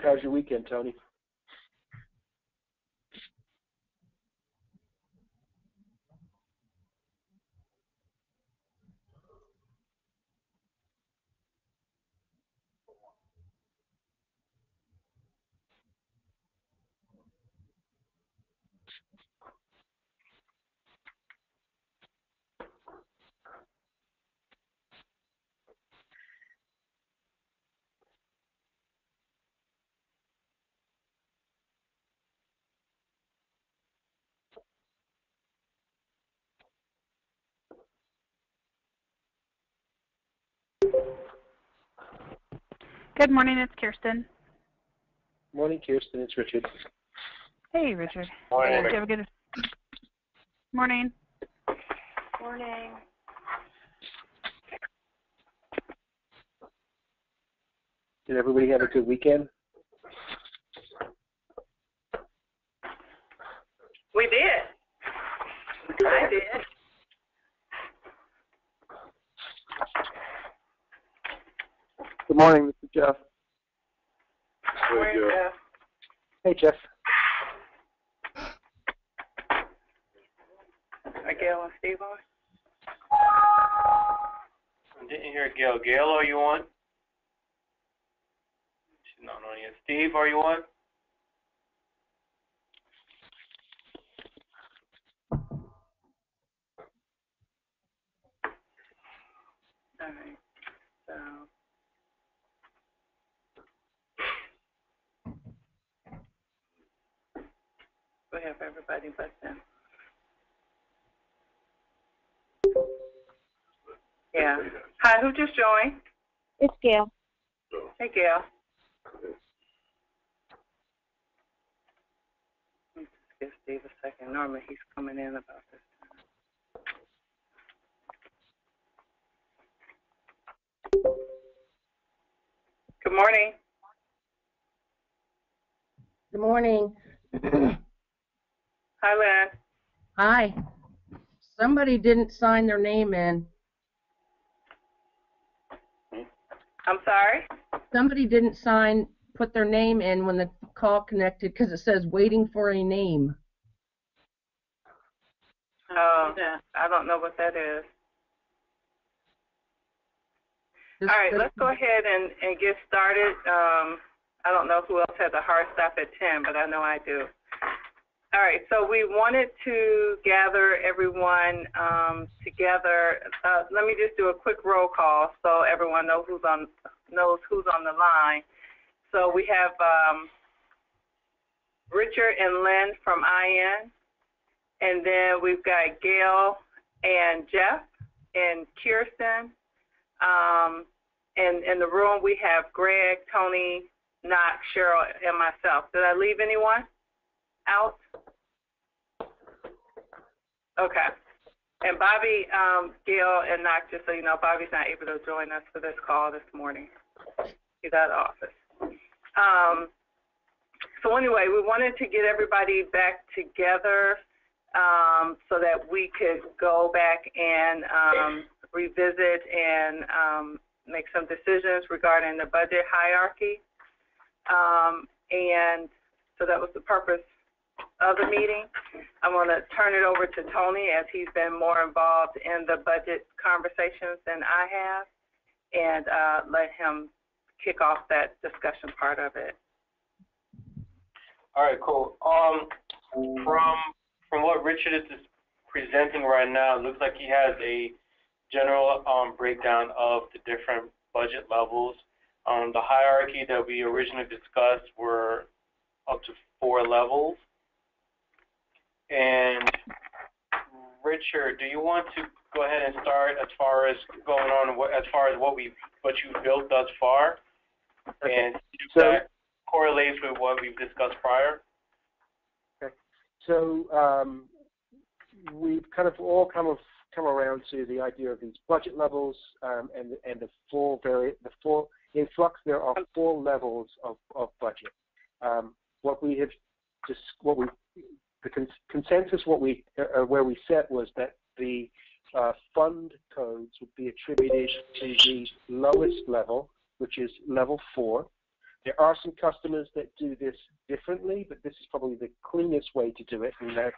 How's your weekend, Tony? Good morning, it's Kirsten. Morning, Kirsten. It's Richard. Hey, Richard. Morning. Did you have a good morning? Morning. Did everybody have a good weekend? We did. I did. Good morning, this is Jeff. Morning, Jeff. Hey, Jeff. Are Gail and Steve on? I didn't hear Gail. Gail, are you on? She's not on yet. Steve, are you on? All right. So we have everybody but them. Yeah. Hi, who just joined? It's Gail. Hey, Gail. Let's give Steve a second. Normally he's coming in about this time. Good morning. Good morning. Hi, Lynn. Hi. Somebody didn't sign their name in. I'm sorry? Somebody didn't put their name in when the call connected because it says waiting for a name. Oh, yeah. I don't know what that is. All right, let's go ahead and get started. I don't know who else has a hard stop at 10, but I know I do. All right, so we wanted to gather everyone together. Let me just do a quick roll call so everyone knows who's on the line. So we have Richard and Lynn from IN, and then we've got Gail and Jeff and Kirsten. And in the room we have Greg, Tony, Knox, Cheryl, and myself. Did I leave anyone out? Okay. And Bobby, Gail, and Knox, just so you know, Bobby's not able to join us for this call this morning. He's out of office. So anyway, we wanted to get everybody back together so that we could go back and revisit and make some decisions regarding the budget hierarchy. And so that was the purpose of the meeting. I'm going to turn it over to Tony as he's been more involved in the budget conversations than I have, and let him kick off that discussion part of it. All right, cool. From what Richard is presenting right now, it looks like he has a general breakdown of the different budget levels. The hierarchy that we originally discussed were up to 4 levels. And Richard, do you want to go ahead and start as far as going on, as far as what you built thus far, and if that correlates with what we've discussed prior? Okay. So we've kind of all come around to the idea of these budget levels and the four. In flux, there are 4 levels of budget. The consensus where we set was that the fund codes would be attributed to the lowest level, which is level 4, There are some customers that do this differently, but this is probably the cleanest way to do it, and that's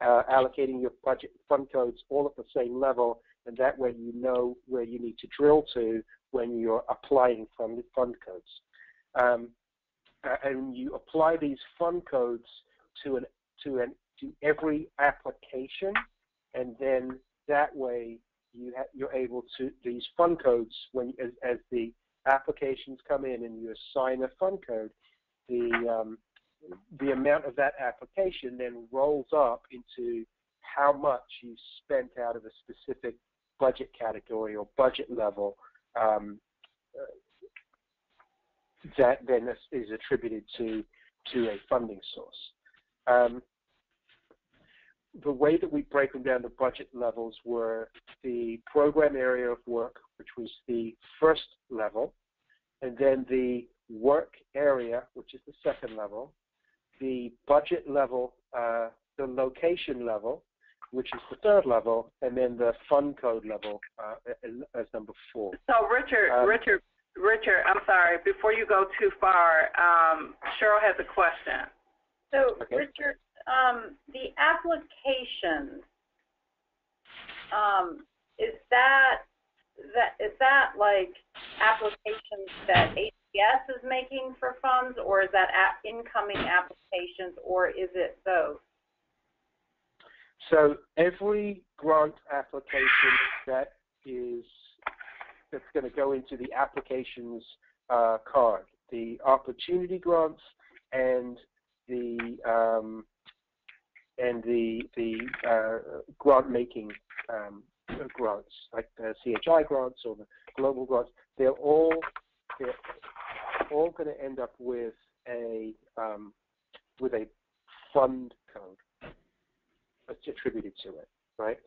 allocating your budget fund codes all at the same level, and that way you know where you need to drill to when you're applying fund codes. And you apply these fund codes to every application, and then that way you're able to, these fund codes, as the applications come in and you assign a fund code, the amount of that application then rolls up into how much you spent out of a specific budget category or budget level that then is attributed to a funding source. The way that we break them down to budget levels were the program area of work, which was the first level, and then the work area, which is the second level, the budget level, the location level, which is the third level, and then the fund code level as number 4. So Richard, I'm sorry, before you go too far, Cheryl has a question. So, okay. Richard, the applications, is that like applications that ACS is making for funds, or is that incoming applications, or is it both? So every grant application that's going to go into the applications card, the opportunity grants and the grant making grants, like the CHI grants or the global grants, they're all going to end up with a fund code that's attributed to it, right?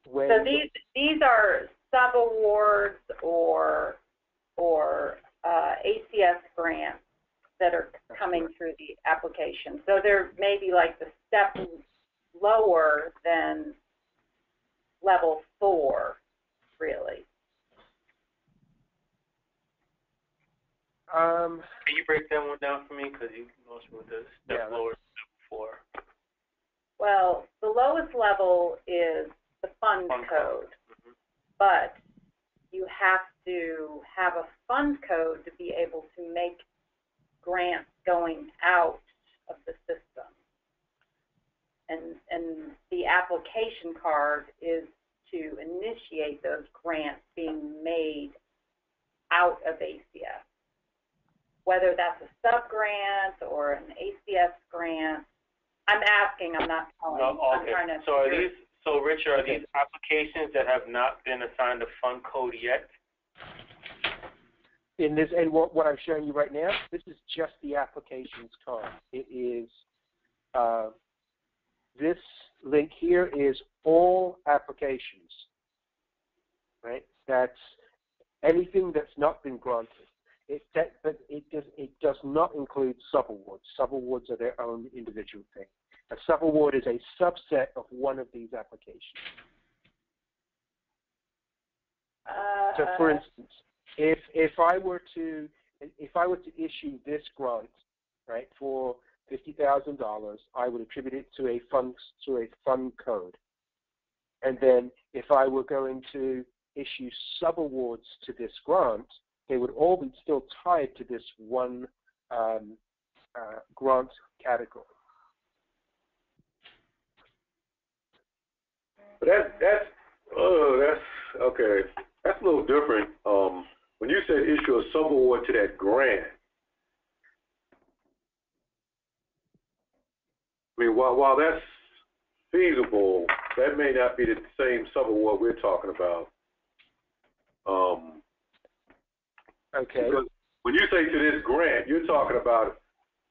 So these are sub-awards or ACS grants that are coming through the application. So they're maybe like the step lower than level 4, really. Can you break that one down for me? Because you most with the step lower than level 4. Well, the lowest level is the fund code, but you have to have a fund code to be able to make grants going out of the system. And the application card is to initiate those grants being made out of ACS. Whether that's a sub-grant or an ACS grant, I'm asking, I'm not telling. No, okay. I'm trying to So Richard, are these applications that have not been assigned a fund code yet? In this, and what I'm showing you right now, this is just the applications card. It is this link here is all applications, right? That's anything that's not been granted. But it does not include subawards. Subawards are their own individual thing. A subaward is a subset of one of these applications. So, for instance, if I were to issue this grant, right, for $50,000, I would attribute it to a fund code, and then if I were going to issue subawards to this grant, they would all be still tied to this one grant category. But that's okay. That's a little different. When you said issue a subaward to that grant, I mean, while that's feasible, that may not be the same subaward we're talking about. Okay. Because when you say to this grant, you're talking about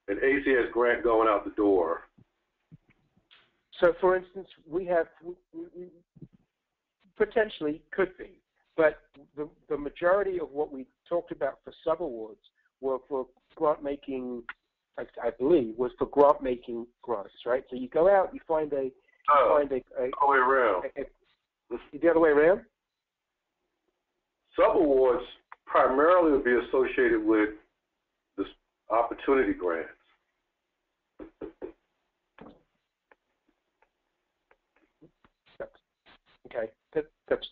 an ACS grant going out the door. So, for instance, we potentially could be, but the majority of what we talked about for subawards were for grant making. I believe was for grant making grants, right? So you go out, you find a the other way around. The other way around. Subawards primarily will be associated with the opportunity grants. Okay, that's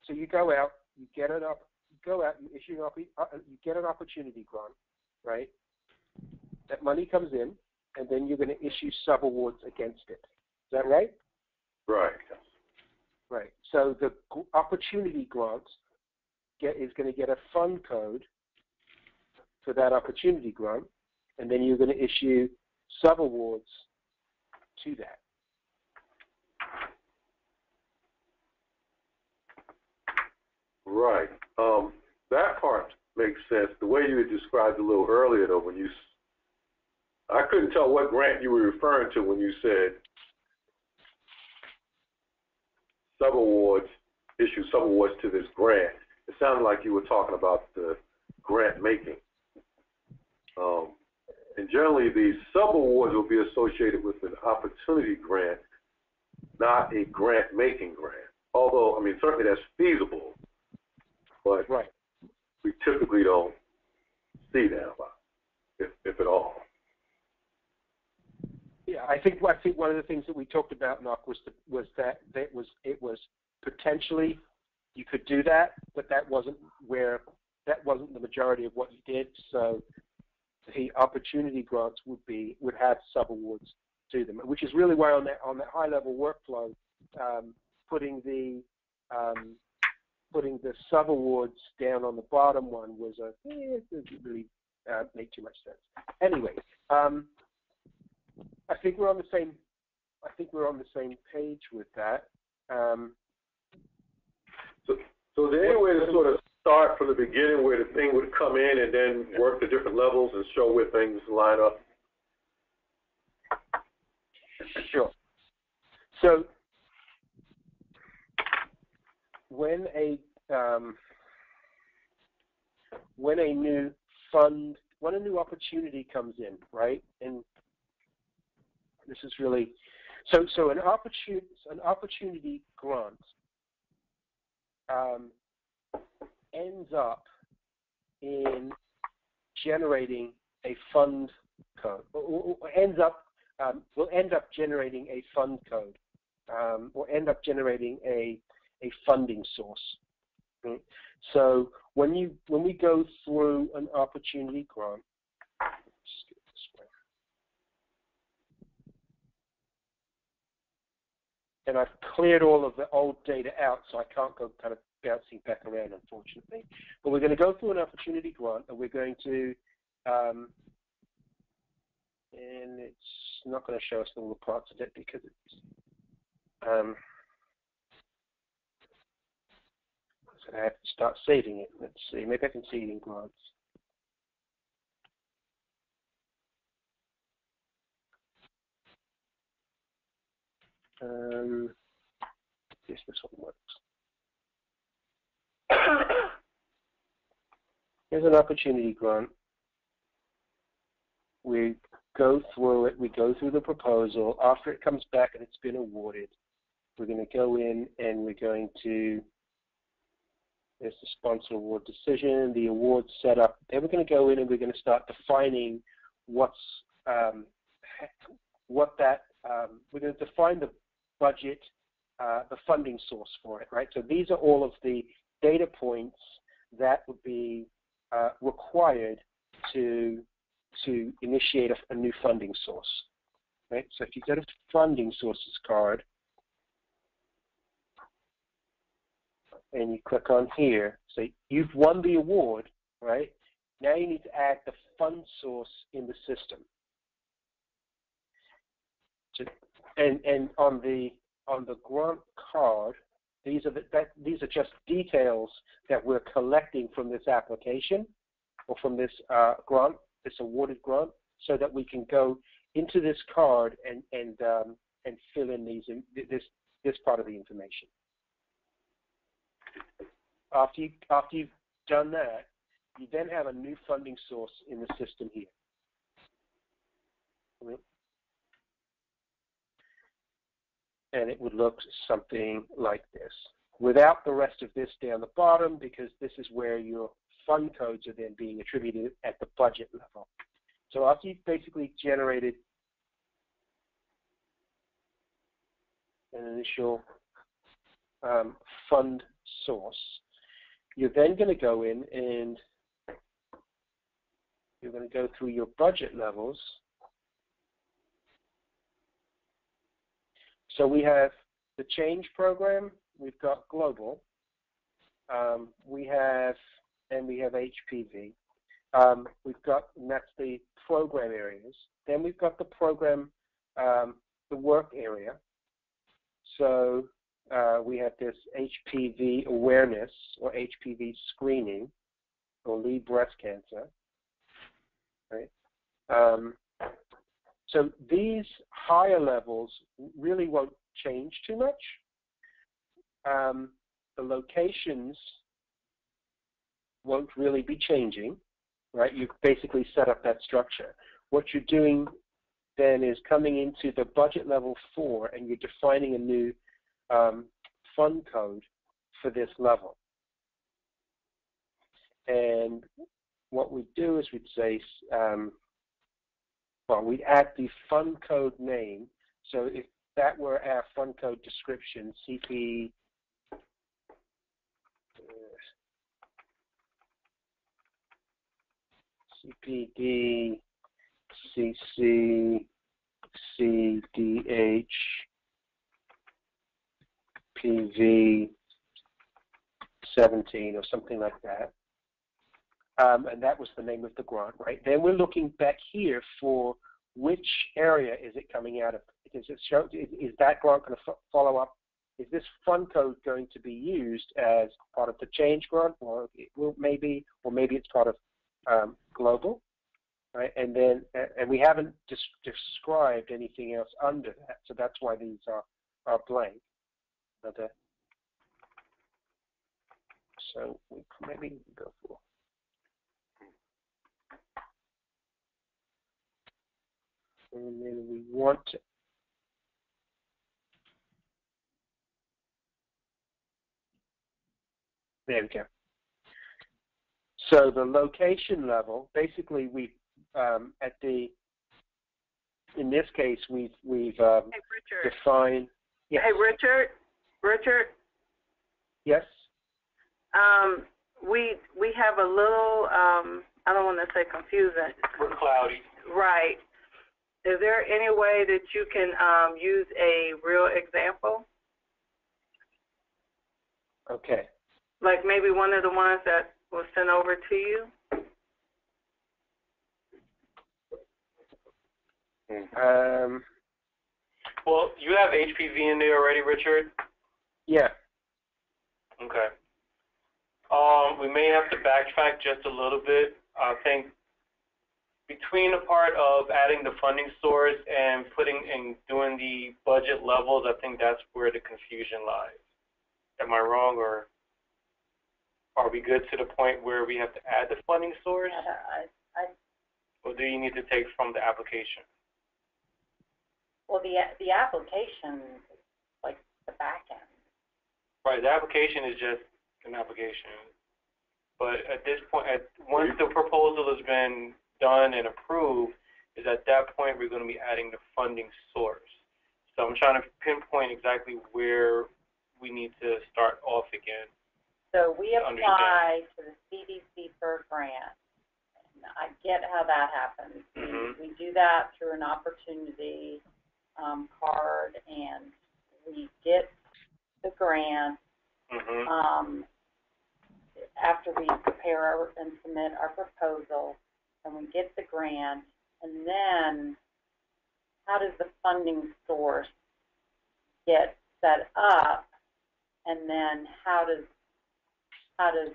so you go out, you get it up, you go out, you issue you get an opportunity grant, right? That money comes in, and then you're going to issue sub-awards against it. Is that right? Right. Right. So the opportunity grant is going to get a fund code for that opportunity grant, and then you're going to issue sub-awards to that. Right. That part makes sense. The way you had described a little earlier, though, when I couldn't tell what grant you were referring to when you said issue sub-awards to this grant. It sounded like you were talking about the grant making. And generally, these sub-awards will be associated with an opportunity grant, not a grant-making grant. Although, I mean, certainly that's feasible, but right. We typically don't see that, if at all. Yeah, I think one of the things that we talked about, Knock, was that it was potentially you could do that, but that wasn't the majority of what you did. So the opportunity grants would have sub-awards to them, which is really why on that high-level workflow, putting the sub-awards down on the bottom one it doesn't really make too much sense. Anyway, I think we're on the same. I think we're on the same page with that. So is there any way to sort of start from the beginning where the thing would come in and then work the different levels and show where things line up? Sure. So when a new opportunity comes in, right? And this is really so an opportunity grant ends up in generating a fund code, or will end up generating a fund code, or end up generating a funding source. Right? So when we go through an opportunity grant, just get it this way. And I've cleared all of the old data out, so I can't go kind of bouncing back around, unfortunately. But we're going to go through an opportunity grant, and we're going to, and it's not going to show us all the parts of it because it's, so I have to start saving it. Let's see, maybe I can see it in grants. Yes, this one works. Here's an opportunity grant. We go through it. We go through the proposal. After it comes back and it's been awarded, we're going to go in and we're going to, there's the sponsor award decision, the award setup. Then we're going to go in and we're going to start defining we're going to define the budget, the funding source for it, right? So these are all of the data points that would be required to initiate a new funding source, right? So if you go to funding sources card and you click on here, so you've won the award, right? Now you need to add the fund source in the system. And on the grant card, these are just details that we're collecting from this application or from this grant, this awarded grant, so that we can go into this card and fill in this part of the information. After you've done that, you then have a new funding source in the system here. and it would look something like this, without the rest of this down the bottom, because this is where your fund codes are then being attributed at the budget level. So after you've basically generated an initial fund source, you're then going to go in and you're going to go through your budget levels. So we have the change program, we've got global, we have HPV. We've got, and that's the program areas. Then we've got the program, the work area. So we have this HPV awareness or HPV screening or lead breast cancer, right? So these higher levels really won't change too much. The locations won't really be changing, right? You've basically set up that structure. What you're doing then is coming into the budget level 4 and you're defining a new fund code for this level. And what we do is we'd say, well, we'd add the fund code name. So if that were our fund code description, CPD, CC, CDH, PV 17 or something like that. And that was the name of the grant, right? Then we're looking back here for which area is it coming out of? Is that grant going to follow up? Is this fund code going to be used as part of the change grant, or maybe it's part of global, right? And then we haven't described anything else under that, so that's why these are blank. Okay. So we maybe go for. And then we want to. There we go. So the location level, basically, we at the. In this case, we've hey, defined. Yes. Hey, Richard. Yes. We have a little. I don't want to say confusing. We're cloudy. Right. Is there any way that you can use a real example? Okay. Like maybe one of the ones that was sent over to you? Well, you have HPV in there already, Richard? Yeah. Okay. We may have to backtrack just a little bit. I think between the part of adding the funding source and doing the budget levels, I think that's where the confusion lies. Am I wrong, or are we good to the point where we have to add the funding source? Or do you need to take from the application? Well, the application is like the back end. Right, the application is just an application. But at this point, once the proposal has been done and approved, is at that point we're going to be adding the funding source. So I'm trying to pinpoint exactly where we need to start off again. So we apply to the CDC for a grant. And I get how that happens. Mm-hmm. We do that through an opportunity card, and we get the grant. Mm-hmm. After we prepare and submit our proposal, and we get the grant, and then how does the funding source get set up, and then how does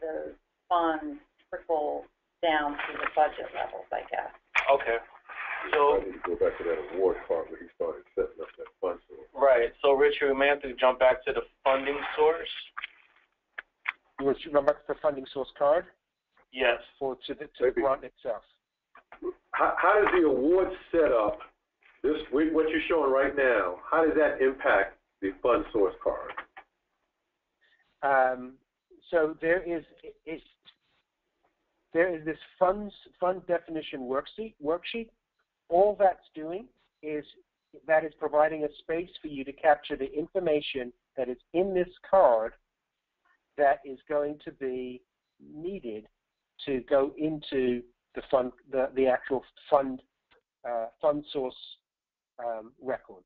those funds trickle down to the budget levels, I guess? Okay. So I need to go back to that award part where he started setting up that fund source. right. So Richard, we may have to jump back to the funding source. You want to remember the funding source card? Yes. Or to the grant itself? How does the award set up, what you're showing right now, how does that impact the fund source card? So there is this fund definition worksheet. All that's doing is that is providing a space for you to capture the information that is in this card that is going to be needed to go into the fund, the actual fund source record.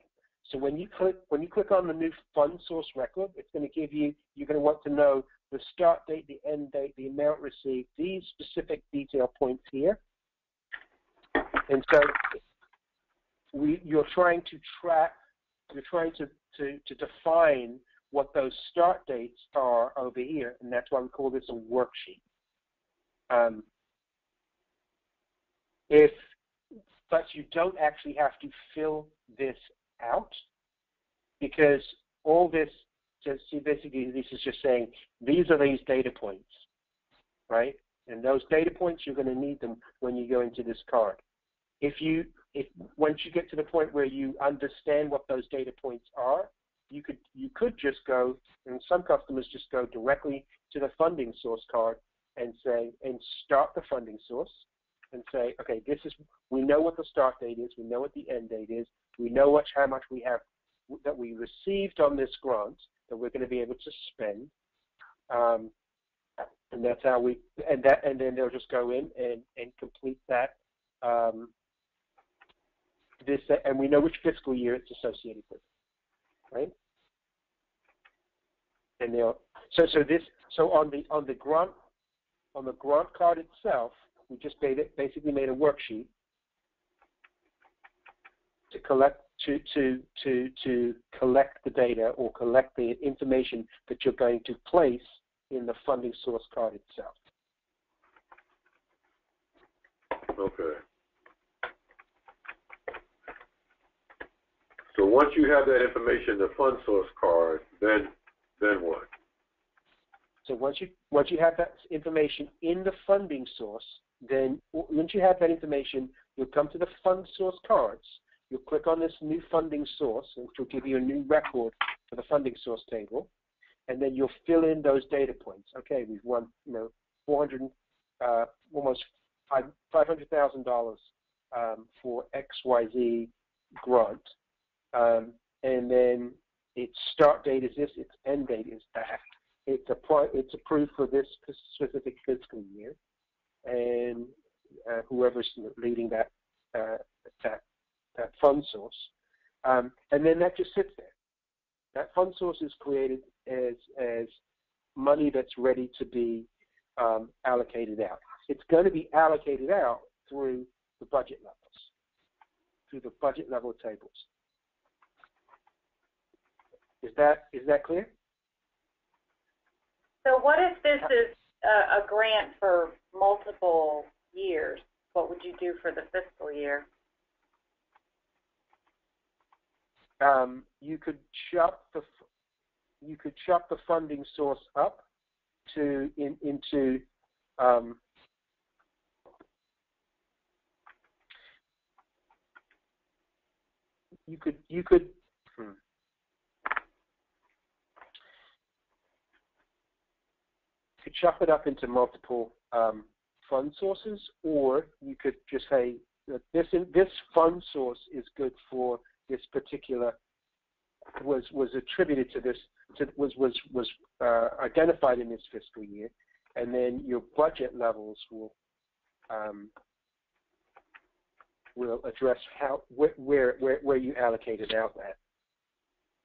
So when you click on the new fund source record, it's going to give you, you're going to want to know the start date, the end date, the amount received, these specific detail points here. And so you're trying to define what those start dates are over here, and that's why we call this a worksheet. But you don't actually have to fill this out, because all this, just see, basically this is just saying these are these data points, right? And those data points, you're going to need them when you go into this card. Once you get to the point where you understand what those data points are, you could just go, and some customers just go directly to the funding source card and start the funding source and say, okay, we know what the start date is, we know what the end date is, we know how much we have that we received on this grant that we're going to be able to spend, and that's how and then they'll just go in and complete that. And we know which fiscal year it's associated with, right? And so on the grant card itself, we just basically made a worksheet to collect the data or collect the information that you're going to place in the funding source card itself. Okay. So once you have that information, the fund source card, then what? So once you have that information in the funding source, then once you have that information, you'll come to the fund source cards. You'll click on this new funding source, which will give you a new record for the funding source table, and then you'll fill in those data points. Okay, we've won, almost $500,000 for XYZ grant, and then its start date is this, its end date is that. It's approved for this specific fiscal year, and whoever's leading that fund source, and then that just sits there. That fund source is created as money that's ready to be allocated out. It's going to be allocated out through the budget levels, through the budget level tables. Is that clear? So what if this is a grant for multiple years? What would you do for the fiscal year? You could chop the funding source up into you could chop it up into multiple fund sources, or you could just say that this fund source is good for this particular, was attributed to this, was identified in this fiscal year, and then your budget levels will address where you allocated out that.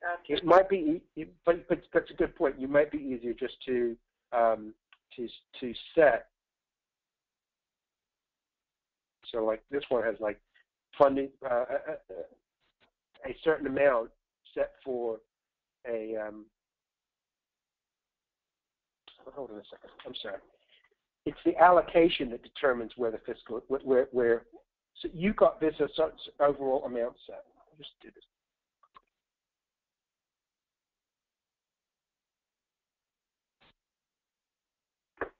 Gotcha. It might be, but that's a good point. You might be easier just to set. So like this one has like funding a certain amount set for a. Hold on a second. I'm sorry. It's the allocation that determines where the fiscal where. So you got this a certain overall amount set. I'll just do this.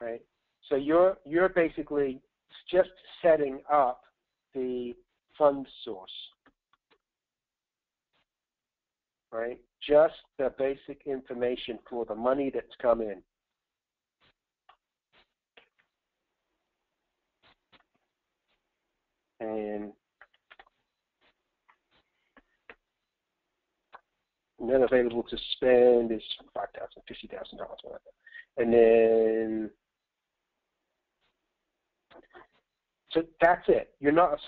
Right. So you're basically just setting up the fund source. right? Just the basic information for the money that's come in. And then available to spend is $5,000, $50,000, whatever. And then, so that's it. You're not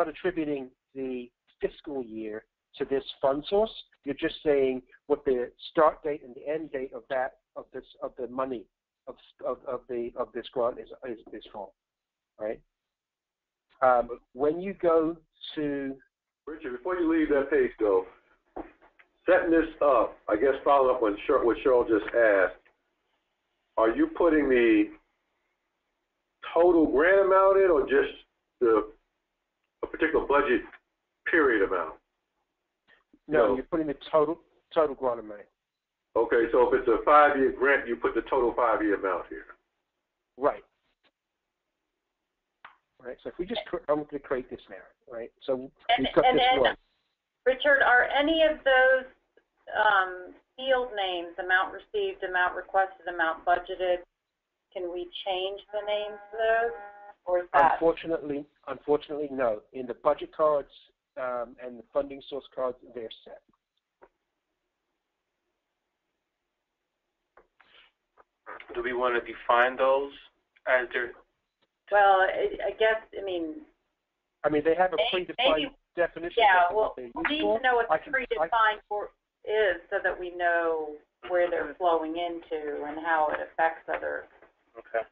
attributing the fiscal year to this fund source. You're just saying what the start date and the end date of the money of this grant is for, right? When you go to Richard, before you leave that page, though, setting this up, I guess following up on what Cheryl just asked, are you putting the total grant amount in, or just a particular budget period amount? No, you're putting the total grant amount. Okay, so if it's a 5-year grant, you put the total 5-year amount here. Right. Right. So if we just, I'm going to create this now, right? So we've got this one. Richard, are any of those field names, amount received, amount requested, amount budgeted, can we change the names of those? Or is that? Unfortunately, no. In the budget cards and the funding source cards, they're set. Do we want to define those as they're? Well, I guess, I mean, they have a predefined definition. Yeah, well, we need to know what the predefined is so that we know where they're flowing into and how it affects other. Okay.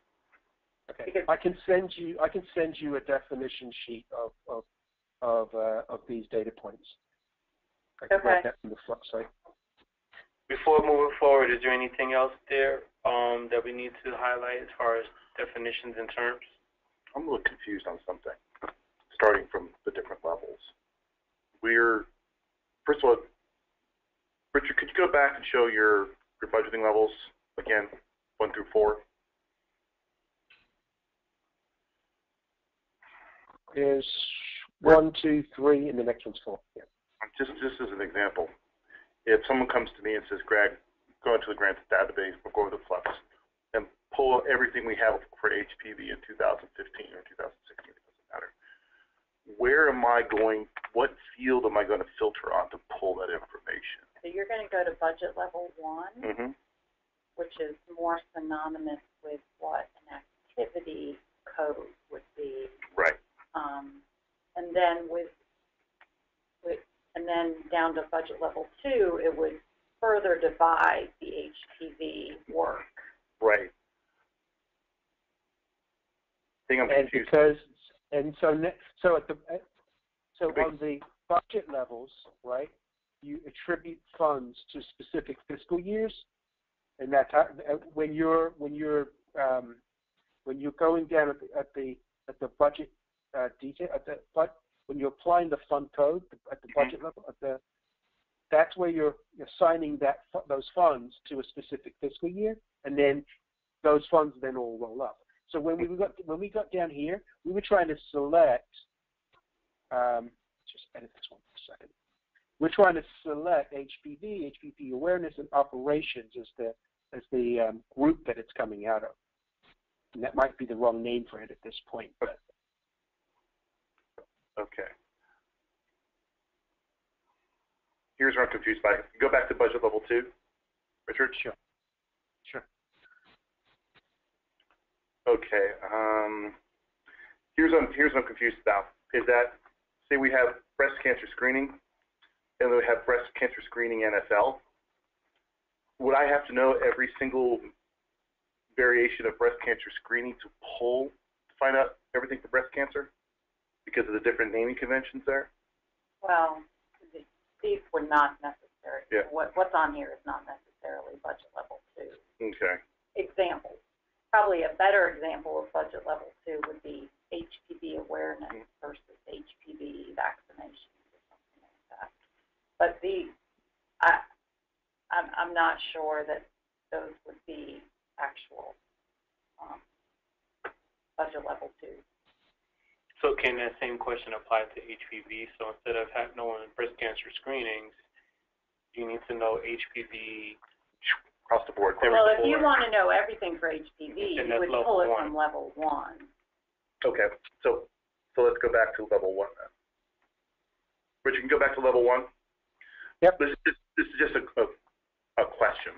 Okay. Because I can send you a definition sheet of these data points. I can write that from the front site. Before moving forward, is there anything else there that we need to highlight as far as definitions and terms? I'm a little confused on something, starting from the different levels. First of all, Richard, could you go back and show your budgeting levels again, 1 through 4? There's 1, 2, 3, and the next one's 4. Yeah. Just as an example, if someone comes to me and says, Greg, go into the grants database, we'll go over the flux, and pull everything we have for HPV in 2015 or 2016, it doesn't matter. What field am I going to filter on to pull that information? So you're going to go to budget level 1, which is more synonymous with what an activity code would be. Right. And then and then down to budget level 2, it would further divide the HPV work. Right. I think I'm confused. On the budget levels, right, you attribute funds to specific fiscal years, and that's how, when you're going down at the budget detail when you're applying the fund code at the budget level that's where you're assigning those funds to a specific fiscal year, and then those funds then all roll up. So when we got down here, we were trying to select. Just edit this one for a second. We're trying to select HPV awareness and operations as the group that it's coming out of. And that might be the wrong name for it at this point. But. Okay. Here's where I'm confused by. Go back to budget level 2, Richard. Sure. Okay. Here's what I'm confused about. Is that, say we have breast cancer screening, and we have breast cancer screening NFL. Would I have to know every single variation of breast cancer screening to find out everything for breast cancer because of the different naming conventions there? Well, these were not necessary. Yeah. What's on here is not necessarily budget level 2. Okay. Examples. Probably a better example of budget level 2 would be HPV awareness versus HPV vaccinations or something like that. But I'm not sure that those would be actual budget level 2. So can that same question apply to HPV? So instead of knowing breast cancer screenings, you need wanting to know HPV across the board. Well, if you want to know everything for HPV, And you would that's pull level it one. from level 1. Okay, so let's go back to level 1 then. Rich, you can go back to level 1. Yep. This is just a question.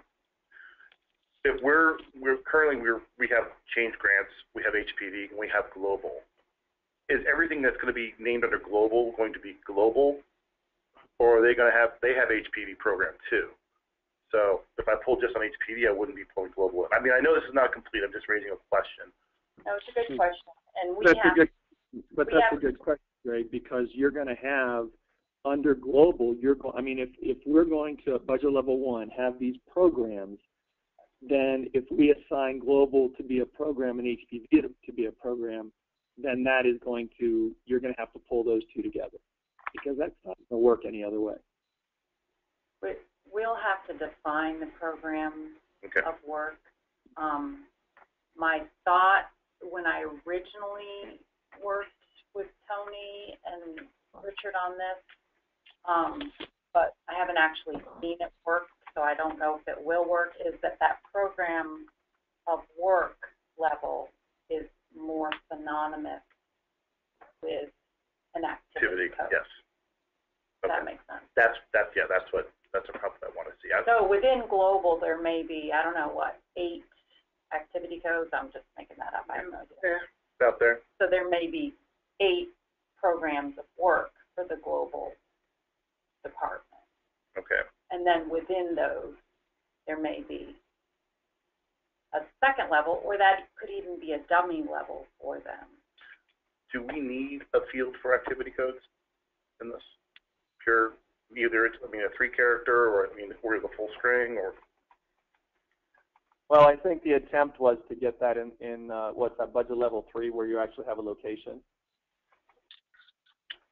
If we have change grants, we have HPV, and we have global. Is everything that's going to be named under global going to be global, or are they going to have HPV program too? So if I pulled just on HPV, I wouldn't be pulling global. I mean, I know this is not complete. I'm just raising a question. No, it's a good question. And That's a good question, Greg, because you're going to have under global, if we're going to budget level 1 have these programs, then if we assign global to be a program and HPV to be a program, then you're going to have to pull those two together, because that's not going to work any other way. We'll have to define the program of work. My thought when I originally worked with Tony and Richard on this, but I haven't actually seen it work, so I don't know if it will work, is that program of work level is more synonymous with an activity code. Yes. Does that make sense? That's a problem I want to see. So within global, there may be, 8 activity codes. I'm just making that up. I have no idea. It's out there. So there may be 8 programs of work for the global department. Okay. And then within those, there may be a second level, or that could even be a dummy level for them. Do we need a field for activity codes in this? Either it's, a 3-character, or or the full string, or? Well, I think the attempt was to get that in budget level 3, where you actually have a location.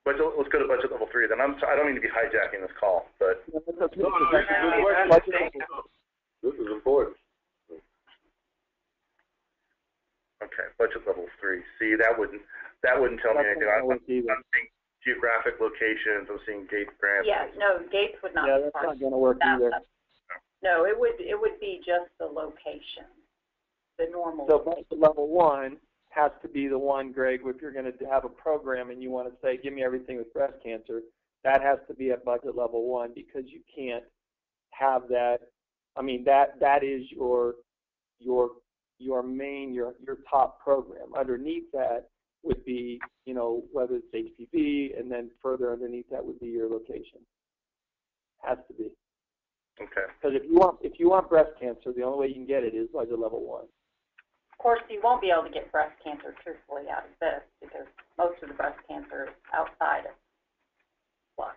But let's go to budget level 3 then. I don't mean to be hijacking this call, but this is important. Okay, budget level 3. See, that wouldn't tell me anything. I'm seeing geographic locations. I'm seeing gate grants. Yeah, no, gates would not. Yeah, be that's part not of going to work that. either. No, it would be just the location, the normal. So budget level 1 has to be the one, Greg, if you're going to have a program and you want to say, give me everything with breast cancer, that has to be at budget level 1, because you can't have that. That is your main, your top program. Underneath that would be, whether it's HPV, and then further underneath that would be your location. Has to be. Okay. Because if you want breast cancer, the only way you can get it is budget level 1. Of course, you won't be able to get breast cancer truthfully out of this, because most of the breast cancer is outside of flux.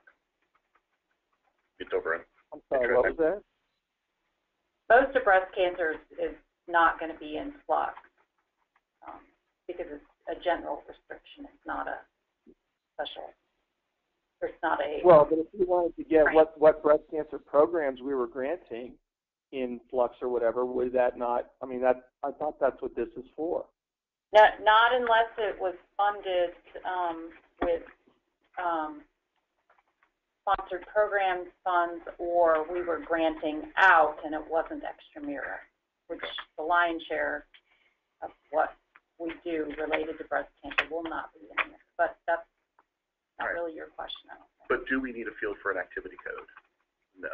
It's over in. I'm sorry, what was that? Most of breast cancer is not going to be in flux, because it's a general restriction. It's not a special. It's not a. Well, but if you wanted to get what breast cancer programs we were granting in flux or whatever, would that not? I thought that's what this is for. Not unless it was funded with sponsored programs funds, or we were granting out and it wasn't extramural, which the lion's share of what we do related to breast cancer will not be in there. But that's not really your question, I don't think. But do we need a field for an activity code? No.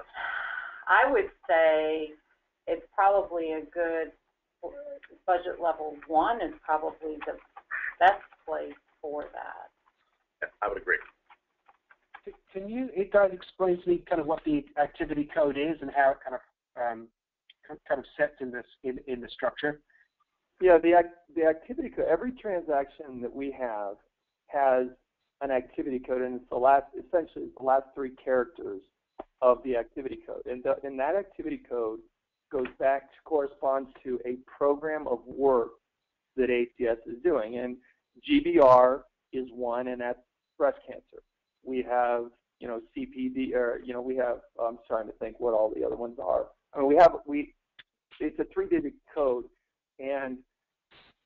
I would say it's probably a good budget level 1 is probably the best place for that. Yeah, I would agree. Can you guys explain to me kind of what the activity code is and how it kind of sets in the structure? Yeah, the activity code. Every transaction that we have has an activity code, and it's essentially the last 3 characters of the activity code, and that activity code corresponds to a program of work that ACS is doing, and GBR is one, and that's breast cancer. We have, CPD, or we have. I'm trying to think what all the other ones are. It's a 3-digit code, and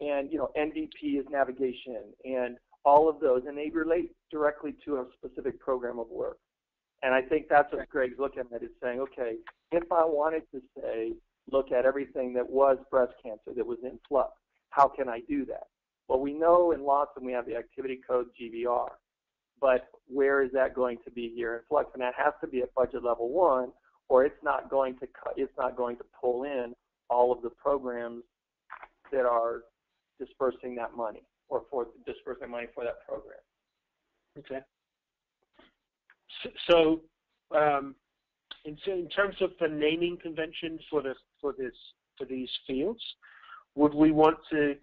NDP is navigation, and all of those, and they relate directly to a specific program of work. And I think that's what Greg's looking at, is saying, okay, if I wanted to say, look at everything that was breast cancer that was in flux, how can I do that? Well, we know in Lawson we have the activity code GVR, but where is that going to be here in flux? And that has to be at budget level 1, or it's not going to pull in all of the programs that are dispersing that money, or for dispersing money for that program. Okay. So, in terms of the naming convention for these fields, would we want to?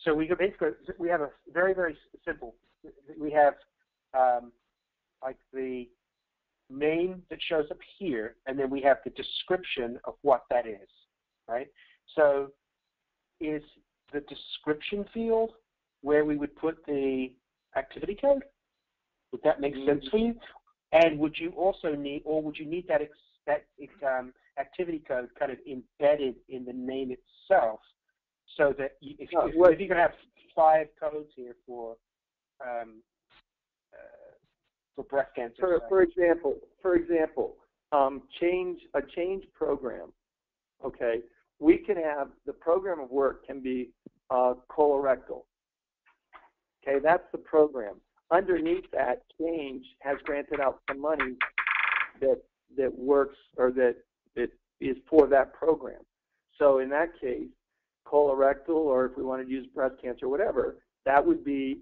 So we have a very, very simple. We have like the name that shows up here, and then we have the description of what that is, right? So is the description field where we would put the activity code? Would that make sense for you? And would you also need, or would you need that activity code kind of embedded in the name itself, so that if you're going to have 5 codes here for breast cancer, for example, a change program. Okay, we can have the program of work can be colorectal. Okay, that's the program. Underneath that, change has granted out some money that works, or that is for that program. So in that case, colorectal, or if we want to use breast cancer, whatever, that would be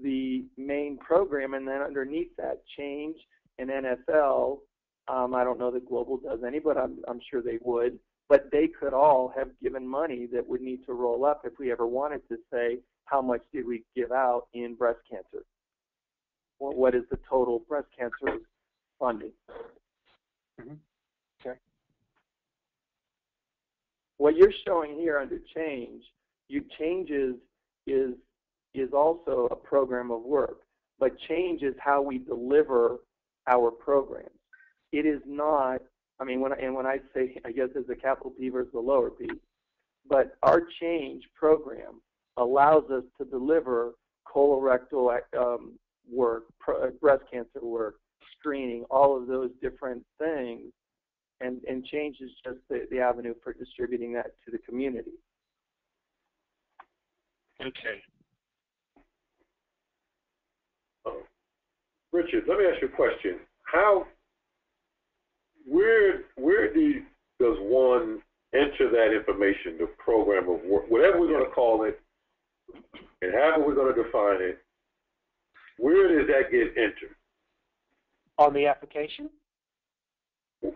the main program. And then underneath that, change and NFL, I don't know that Global does any, but I'm sure they would. But they could all have given money that would need to roll up if we ever wanted to say, how much did we give out in breast cancer? What is the total breast cancer funding? Mm-hmm. Okay. What you're showing here under change, changes is also a program of work, but change is how we deliver our programs. It is not. I mean, when I say, I guess there's a capital P versus a lower P, but our change program allows us to deliver colorectal work, breast cancer work, screening, all of those different things, and change is just the avenue for distributing that to the community. Okay. Richard, let me ask you a question. Where does one enter that information, the program of work, whatever we're going to call it, and however we're going to define it? Where does that get entered? On the application?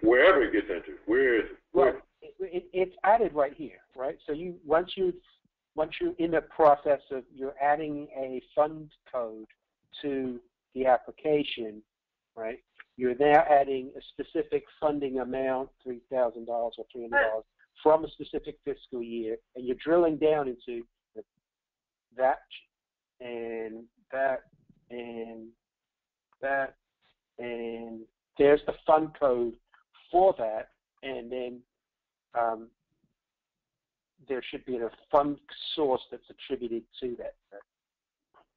Wherever it gets entered. Where is it? Well, it's added right here, right? So once you're in the process of you're adding a fund code to the application, right? You're now adding a specific funding amount, $3,000 or $300 from a specific fiscal year, and you're drilling down into that and that and that, and there's the fund code for that, and then there should be a fund source that's attributed to that.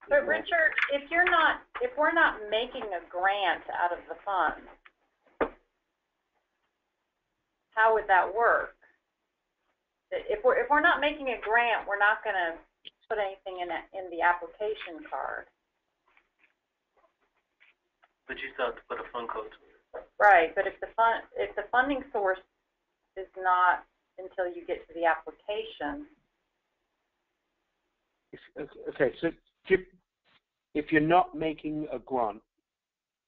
But Richard, if we're not making a grant out of the fund, how would that work? If we're not making a grant, we're not going to put anything in the application card. But you still have to put a fund code to it. Right, but if the funding source is not until you get to the application. Okay, so if you're not making a grant,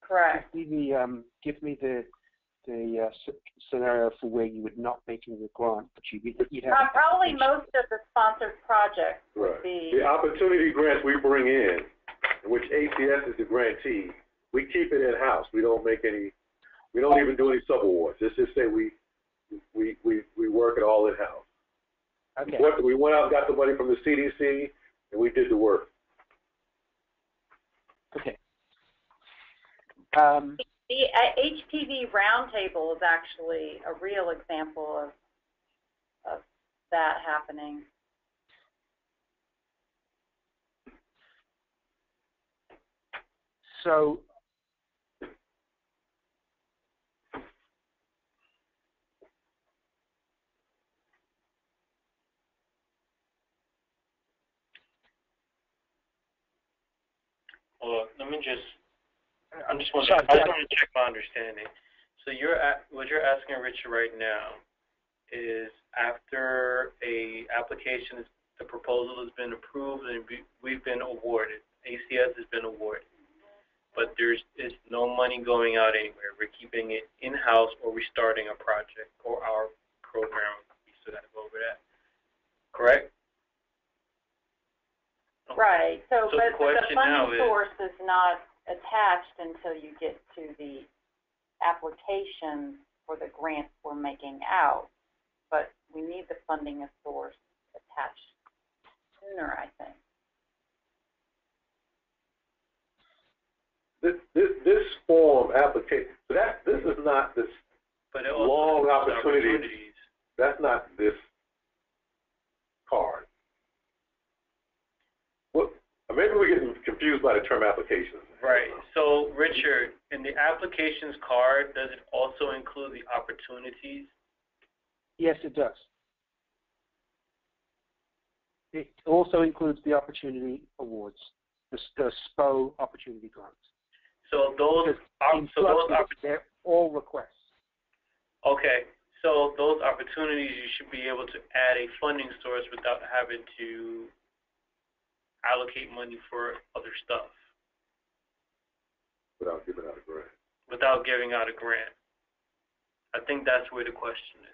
correct. Give me the scenario for where you would not making the grant, but you'd have probably most of the sponsored projects would be the opportunity grants we bring in which ACS is the grantee. We keep it in house. We don't make any. We don't even do any sub awards. Let's just say we work it all in house. Okay. We went out and got the money from the CDC, and we did the work. Okay. The HPV roundtable is actually a real example of that happening. So Well, let me just. I just want to check my understanding. So what you're asking Richard right now is after a application, the proposal has been approved and we've been awarded. ACS has been awarded, but there's no money going out anywhere. We're keeping it in-house, or we're starting a project or our program. We still got to go over that. Correct? Right. So the but the question now funding is, source is not attached until you get to the application for the grant we're making out. But we need the funding source attached sooner, I think. This form application, so this is not this but it also long has opportunity. That's not this card. Well, maybe we're getting confused by the term application. Right. So, Richard, in the applications card, does it also include the opportunities? Yes, it does. It also includes the opportunity awards, the SPO opportunity grants. So they're all requests. Okay. So those opportunities, you should be able to add a funding source without having to allocate money for other stuff. Without giving out a grant. Without giving out a grant. I think that's where the question is.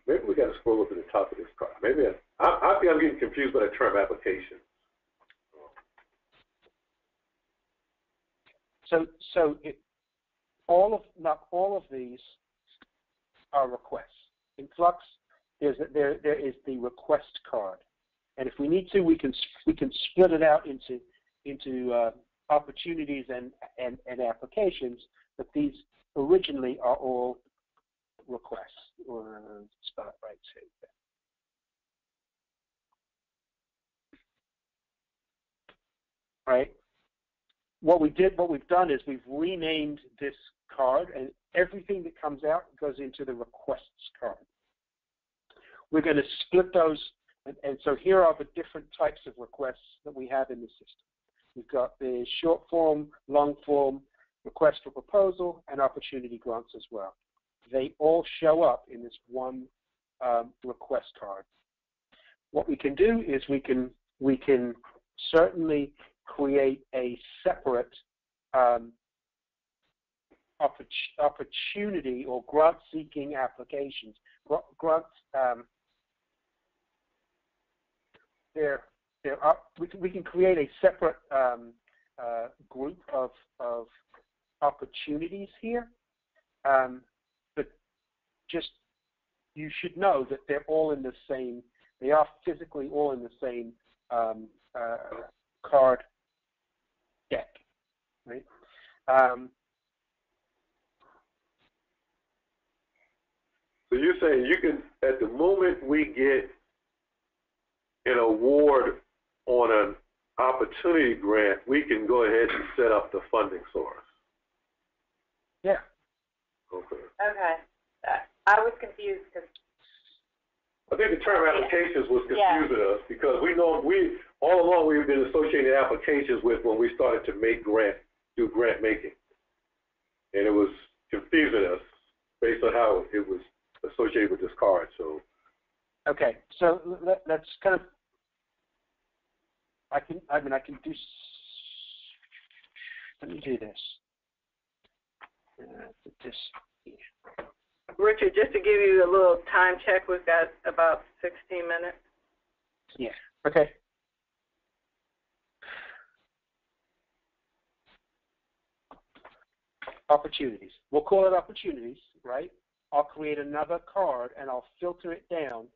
Maybe we got to scroll up to the top of this card. Maybe I think I'm getting confused by the term application. Not all of these are requests. In Flux, there is the request card, and if we need to, we can split it out into opportunities and applications. But these originally are all requests. Or spell it right too. Right. What we've done is we've renamed this card, and everything that comes out goes into the requests card. We're going to split those, and so here are the different types of requests that we have in the system. We've got the short form, long form, request for proposal, and opportunity grants as well. They all show up in this one request card. What we can do is we can certainly create a separate opportunity or grant-seeking applications. Grants, we can create a separate group of opportunities here, but just you should know that they're all in the same. They are physically all in the same card deck, right? So you're saying you can, at the moment we get an award on an opportunity grant, we can go ahead and set up the funding source. Yeah. Okay. Okay. I was confused because I think the term applications was confusing us because we know all along we've been associating applications with when we started to do grant making, and it was confusing us based on how it was associated with this card. So. Okay, so let's kind of. I can do. Let me do this. Put this here. Richard, just to give you a little time check, we've got about 16 minutes. Yeah. Okay. Opportunities. We'll call it opportunities, right? I'll create another card and I'll filter it down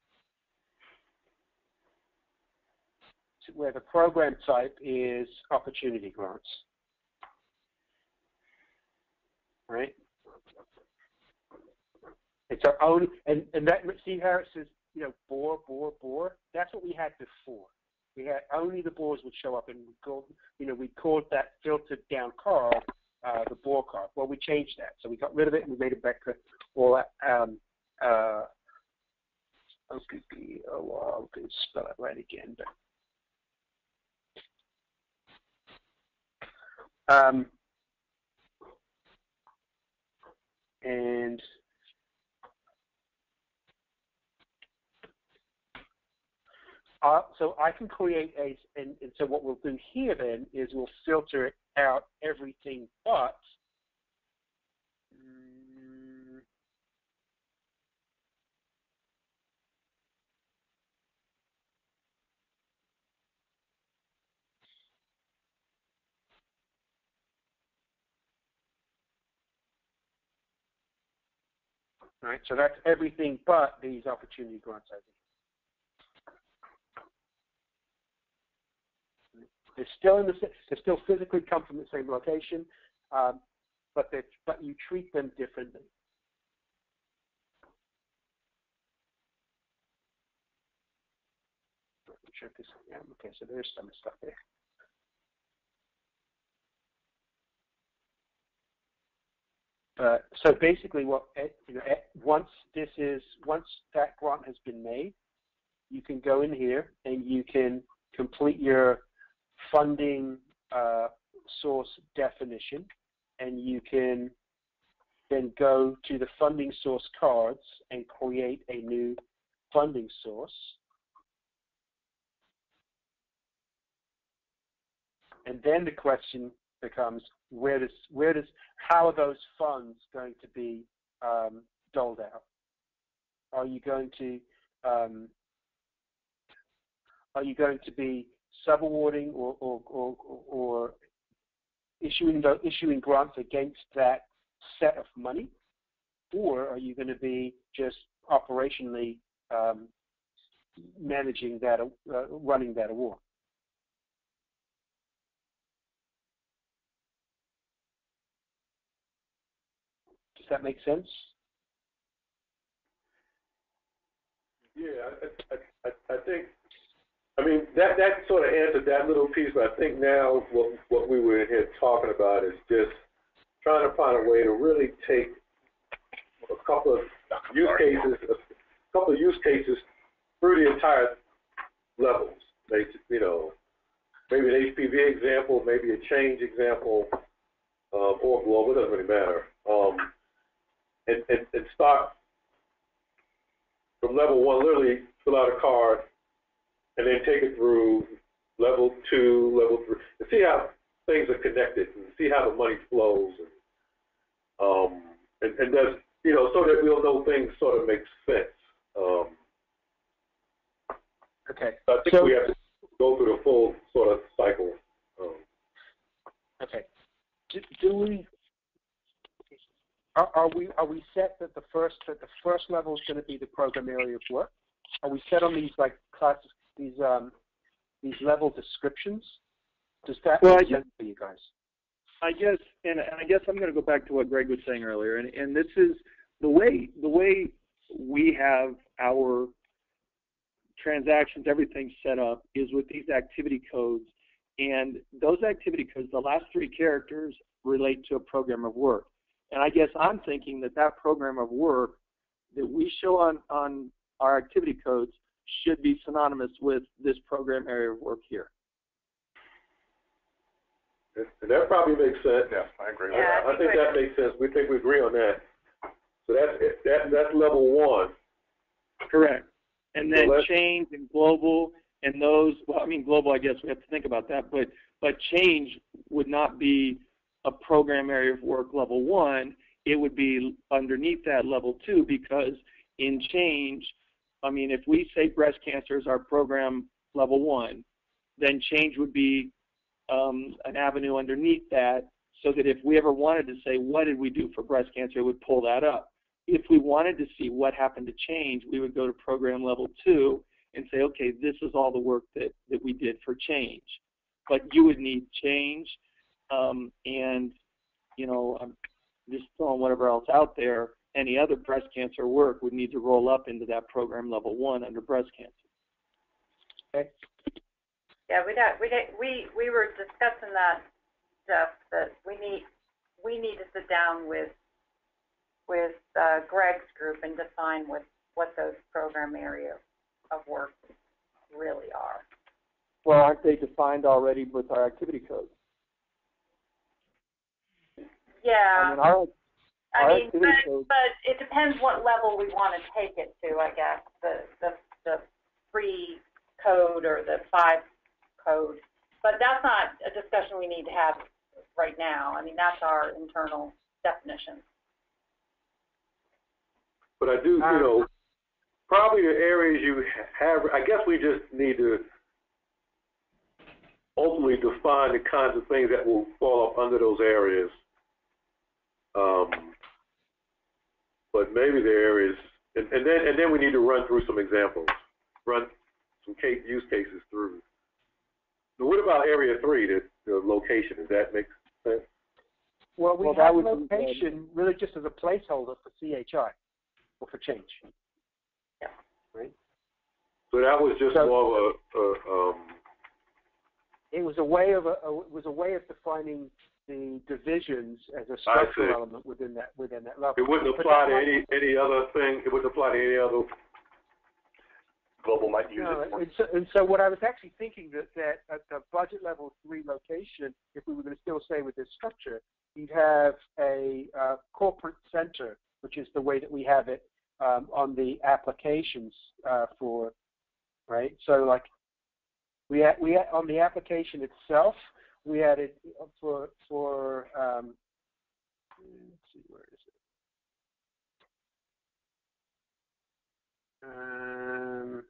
to where the program type is opportunity grants. Right? It's our own, and that, see how it says, bore. That's what we had before. We had only the bores would show up, and we called that filtered down card the bore card. Well, we changed that, so we got rid of it and we made it back to all that. I'll spell it right again. But And so I can create and so what we'll do here then is we'll filter out everything but right, so that's everything but these opportunity grants. They're still physically come from the same location, but you treat them differently. Check this out. Okay, so there's some stuff there. So basically, once that grant has been made, you can go in here and you can complete your funding source definition, and you can then go to the funding source cards and create a new funding source. And then the question becomes, how are those funds going to be doled out? Are you going to be subawarding or issuing grants against that set of money, or are you going to be just operationally managing that, running that award? Does that make sense? Yeah, I think, I mean, that sort of answered that little piece, but I think now what we were here talking about is just trying to find a way to really take a couple of use cases through the entire levels. Maybe an HPV example, maybe a change example, or global, it doesn't really matter. And start from level 1, literally fill out a card, and then take it through level 2, level 3, and see how things are connected, and see how the money flows, and does, so that we'll know things sort of make sense. Okay. I think we have to go through the full sort of cycle. Okay. Do we? Are we set that the first level is going to be the program area of work? Are we set on these classes, these level descriptions? Does that make sense for you guys? I guess I'm going to go back to what Greg was saying earlier, and this is the way we have our transactions, everything set up is with these activity codes, and those activity codes, the last 3 characters relate to a program of work. And I guess I'm thinking that program of work that we show on our activity codes should be synonymous with this program area of work here. And that probably makes sense. Yeah, I agree with that. I think that makes sense. We think we agree on that. So that's level 1. Correct. And then change and global and those, well, I mean, global, I guess we have to think about that, but change would not be a program area of work level 1. It would be underneath that level 2, because in change, I mean, if we say breast cancer is our program level 1, then change would be an avenue underneath that, so that if we ever wanted to say, what did we do for breast cancer, it would pull that up. If we wanted to see what happened to change, we would go to program level 2 and say, okay, this is all the work that we did for change. But you would need change, and, I'm just throwing whatever else out there, any other breast cancer work would need to roll up into that program level 1 under breast cancer. Okay. Yeah, we were discussing that, Jeff, that we need to sit down with Greg's group and define what those program areas of work really are. Well, aren't they defined already with our activity codes? Yeah. I mean, but it depends what level we want to take it to, I guess. The 3 code or the 5 code. But that's not a discussion we need to have right now. I mean, that's our internal definition. But I do, you know, probably the areas you have, I guess we just need to ultimately define the kinds of things that will fall up under those areas. But maybe the areas, and then we need to run through some examples, run some use cases through. But what about area 3, the location? Does that make sense? Well, we have location really just as a placeholder for CHI or for change. Yeah. Right. So that was just more of it was a way of defining the divisions as a structural element within that level. It wouldn't apply to any other thing. It wouldn't apply to any other. Global might use it. And so what I was actually thinking that at the budget level 3 location, if we were going to still stay with this structure, you'd have a corporate center, which is the way that we have it on the applications for, right? So like we had on the application itself, we had it for let's see, where is it?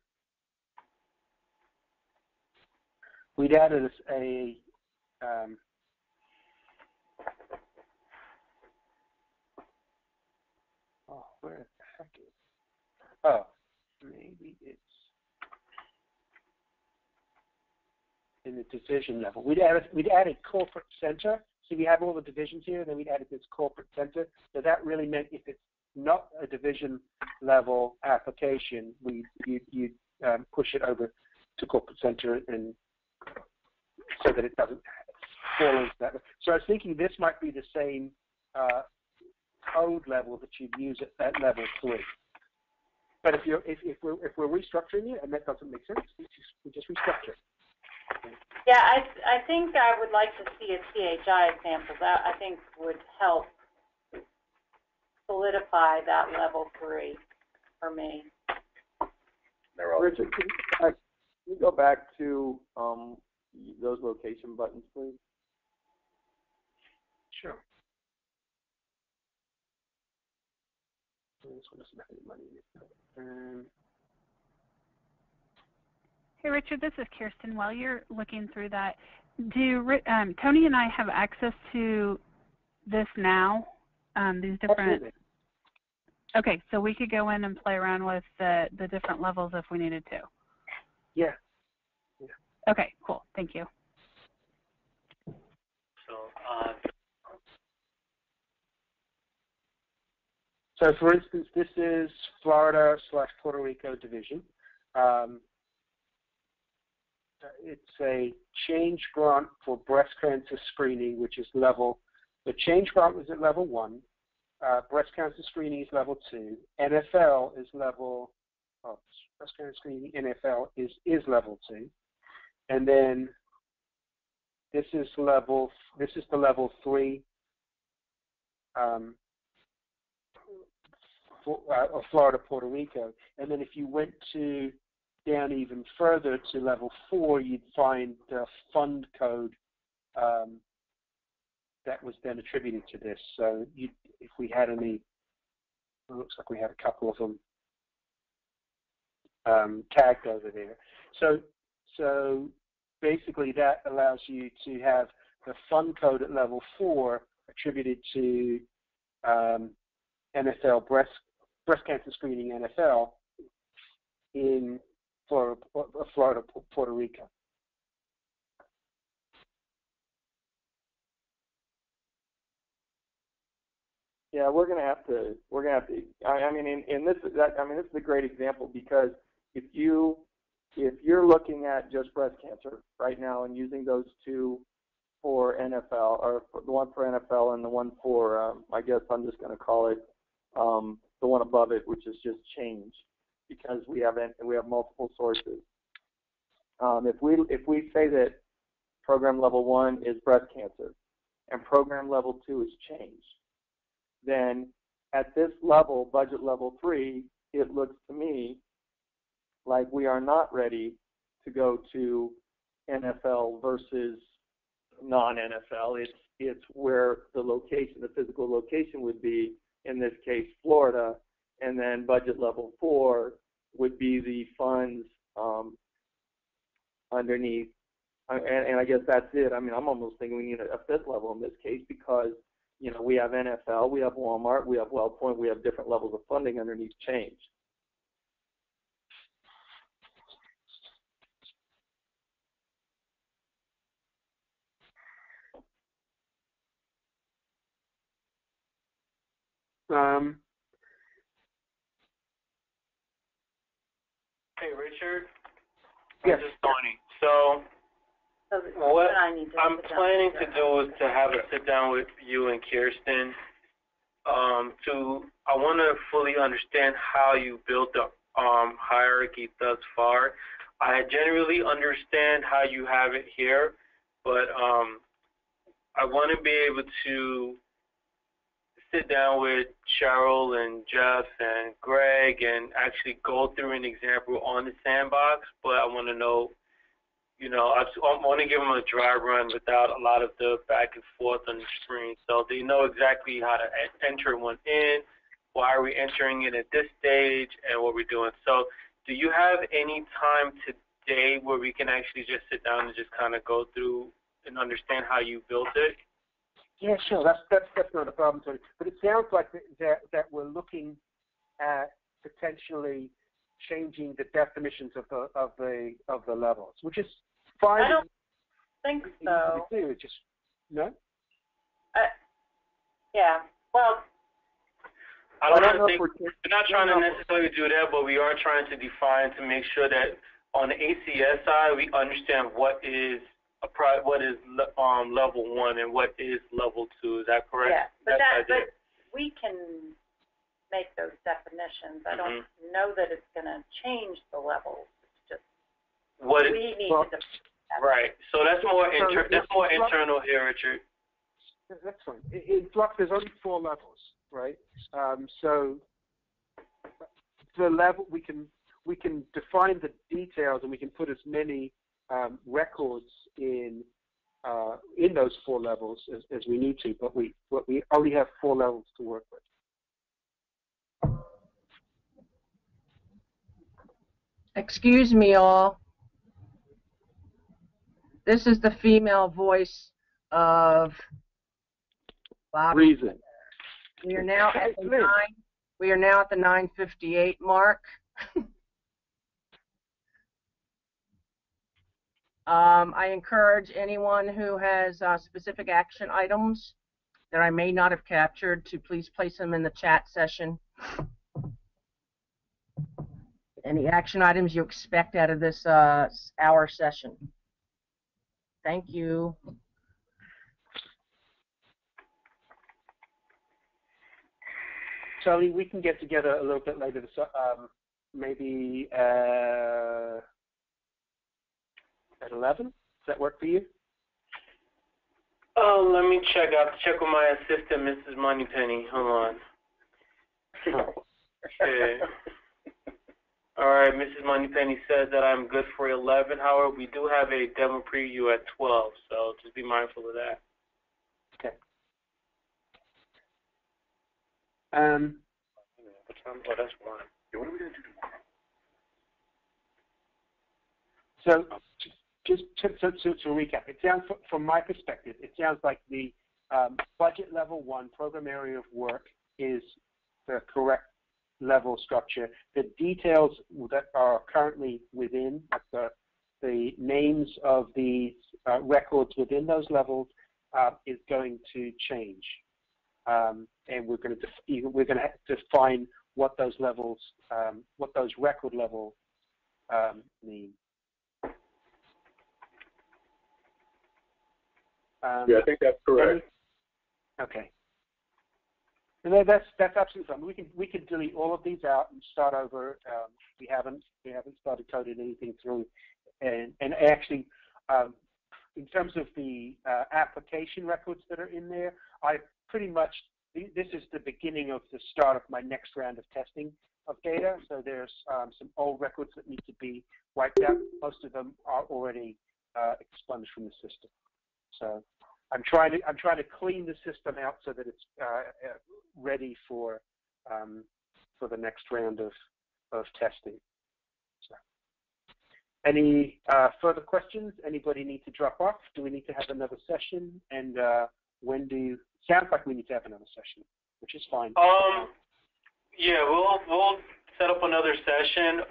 We'd added a where the heck is it? Oh, maybe it's in the division level. We'd added corporate center. So we have all the divisions here, and then we'd added this corporate center. So that really meant if it's not a division level application, you'd push it over to corporate center, and so that it doesn't fall into that. So I was thinking this might be the same code level that you'd use at level 3. But if we're restructuring it and that doesn't make sense, we just restructure it. Yeah, I think I would like to see a CHI example. That I think would help solidify that level 3 for me. Richard, can you go back to those location buttons, please? Sure. This one doesn't have any money in it. Hey, Richard, this is Kirsten. While you're looking through that, do Tony and I have access to this now? These different. Absolutely. Okay, so we could go in and play around with the different levels if we needed to. Yeah. Okay, cool. Thank you. So for instance, this is Florida/Puerto Rico division. It's a change grant for breast cancer screening, which is the change grant was at level 1. Breast cancer screening is level 2. NFL is breast cancer screening NFL is level 2. And then this is the level 3 of Florida, Puerto Rico. And then if you went down even further to level 4, you'd find the fund code that was then attributed to this. So if we had any, it looks like we had a couple of them tagged over there. So basically that allows you to have the fund code at level 4 attributed to NFL breast cancer screening NFL in Florida, Puerto Rico. Yeah, we're gonna have to. I mean, this is a great example, because if you're looking at just breast cancer right now and using those two for NFL, or the one for NFL and the one for, I guess I'm just going to call it the one above it, which is just change, because we have multiple sources. If we say that program level 1 is breast cancer, and program level 2 is changed, then at this level, budget level 3, it looks to me like we are not ready to go to NFL versus non-NFL. It's where the location, the physical location would be, in this case, Florida, and then budget level 4 would be the funds underneath. And I guess that's it. I mean, I'm almost thinking we need a fifth level in this case because, you know, we have NFL, we have Walmart, we have WellPoint, we have different levels of funding underneath change. Hey, Richard. Yes. This is Tony. So what I'm planning to do is to have a sit down with you and Kirsten. I want to fully understand how you built the hierarchy thus far. I generally understand how you have it here, but I want to be able to sit down with Cheryl and Jeff and Greg and actually go through an example on the sandbox, but I want to know, you know, I want to give them a dry run without a lot of the back and forth on the screen, so they know exactly how to enter one in, why are we entering it at this stage, and what we're doing. So do you have any time today where we can actually just sit down and just kind of go through and understand how you built it? Yeah, sure. That's not a problem, Tony. But it sounds like that we're looking at potentially changing the definitions of the levels, which is fine. I don't think so. It's just no. Yeah. Well, I don't think we're not trying to necessarily do that, but we are trying to define to make sure that on the ACS side we understand what is level 1 and what is level 2. Is that correct? Yeah, but we can make those definitions. I don't know that it's going to change the levels. It's just we need to define that. Right. So that's more internal here, Richard. That's fine. In Flux, there's only 4 levels, right? So the level we can define the details, and we can put as many records in those 4 levels as we need to, but we only have 4 levels to work with. Excuse me, all. This is the female voice of Bobby. Reason. We are now at the 9:58 mark. I encourage anyone who has specific action items that I may not have captured to please place them in the chat session. Any action items you expect out of this hour session. Thank you. Charlie, we can get together a little bit later, maybe at 11? Does that work for you? Oh, let me check. I have to check with my assistant, Mrs. Moneypenny. Hold on. Okay. All right, Mrs. Moneypenny says that I'm good for 11. However, we do have a demo preview at 12, so just be mindful of that. Okay. What time? Oh, that's 1. Yeah, what are we going to do tomorrow? So, just to recap, it sounds, from my perspective, it sounds like the budget level 1 program area of work is the correct level structure. The details that are currently within, like the names of the records within those levels, is going to change, and we're going to define what those levels, what those record levels mean. Yeah, I think that's correct. Okay. And that's absolutely fine. We can delete all of these out and start over. We haven't started coding anything through, and actually, in terms of the application records that are in there, I pretty much, this is the beginning of the start of my next round of testing of data. So there's some old records that need to be wiped out. Most of them are already expunged from the system. So I'm trying to clean the system out so that it's ready for the next round of testing. So, any further questions? Anybody need to drop off? Do we need to have another session? And when do you? Sounds like we need to have another session, which is fine. Yeah, we'll set up another session.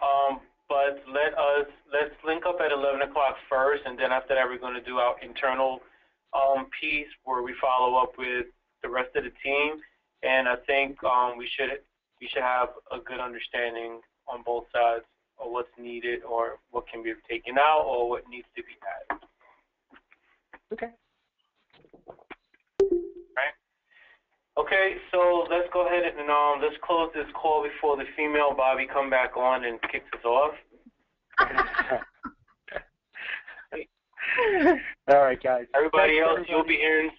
But let's link up at 11 o'clock first, and then after that we're going to do our internal piece where we follow up with the rest of the team. And I think we should have a good understanding on both sides of what's needed or what can be taken out or what needs to be added. Okay. Right. Okay, so let's go ahead and let's close this call before the female Bobby come back on and kicks us off. All right, guys. Everybody else, you'll be hearing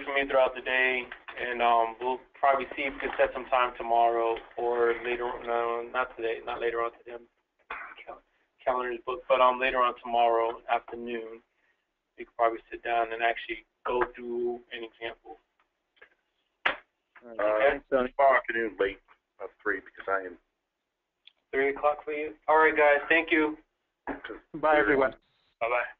from me throughout the day, and we'll probably see if we can set some time tomorrow or later. No, not today. Not later on today. Calendar is booked, but later on tomorrow afternoon, we could probably sit down and actually go through an example. Tomorrow afternoon late, 3 because I am. 3 o'clock for you. All right, guys. Thank you. Bye, everyone. Bye-bye.